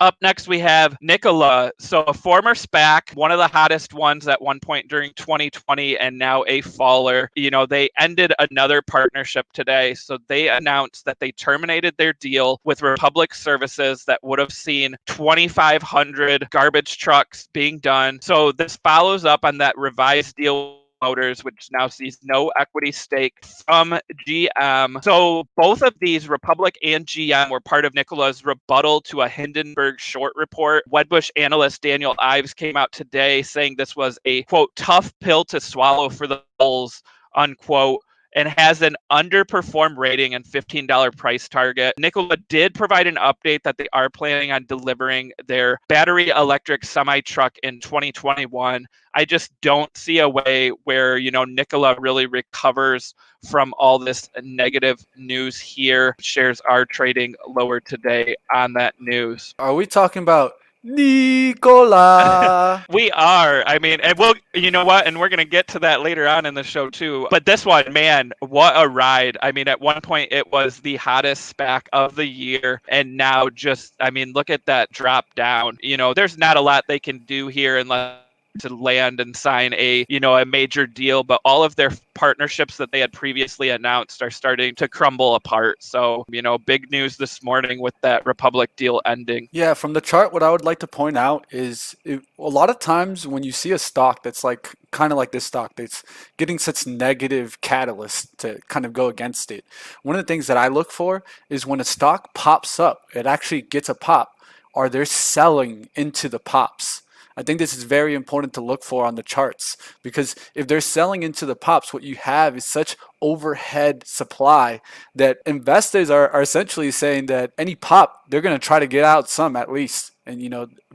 Up next, we have Nikola. So a former Spac, one of the hottest ones at one point during 2020, and now a faller. They ended another partnership today. So they announced that they terminated their deal with Republic Services that would have seen 2,500 garbage trucks being done. So this follows up on that revised deal Motors, which now sees no equity stake from GM. So both of these, Republic and GM, were part of Nikola's rebuttal to a Hindenburg short report. Wedbush analyst Daniel Ives came out today saying this was a, quote, tough pill to swallow for the bulls, unquote, and has an underperformed rating and $15 price target. Nikola did provide an update that they are planning on delivering their battery electric semi-truck in 2021. I just don't see a way where, Nikola really recovers from all this negative news here. Shares are trading lower today on that news. Are we talking about Nikola? We are. I mean, and you know what? And we're going to get to that later on in the show too. But this one, man, what a ride. I mean, at one point it was the hottest SPAC of the year. And now look at that drop down. There's not a lot they can do here unless to land and sign a major deal, but all of their partnerships that they had previously announced are starting to crumble apart. So, big news this morning with that Republic deal ending. Yeah, from the chart, what I would like to point out is a lot of times when you see a stock that's like kind of like this stock that's getting such negative catalyst to kind of go against it, one of the things that I look for is when a stock pops up, it actually gets a pop. Are they selling into the pops? I think this is very important to look for on the charts, because if they're selling into the pops, what you have is such overhead supply that investors are essentially saying that any pop, they're going to try to get out some at least, and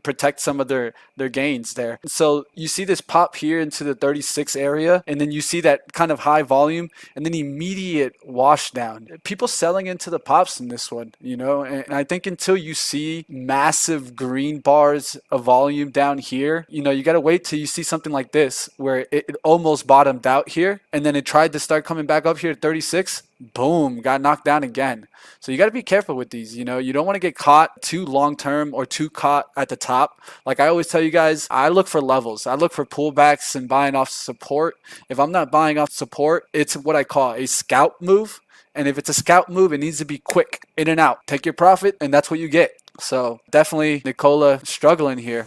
protect some of their gains there. So you see this pop here into the 36 area, and then you see that kind of high volume and then immediate wash down. People selling into the pops in this one, and I think until you see massive green bars of volume down here, you got to wait till you see something like this where it almost bottomed out here and then it tried to start coming back up here at 36. Boom, got knocked down again. So you got to be careful with these. You don't want to get caught too long term or too caught at the top. Like I always tell you guys, I look for levels. I look for pullbacks and buying off support. If I'm not buying off support, it's what I call a scout move. And if it's a scout move, it needs to be quick, in and out. Take your profit, and that's what you get. So definitely Nikola struggling here.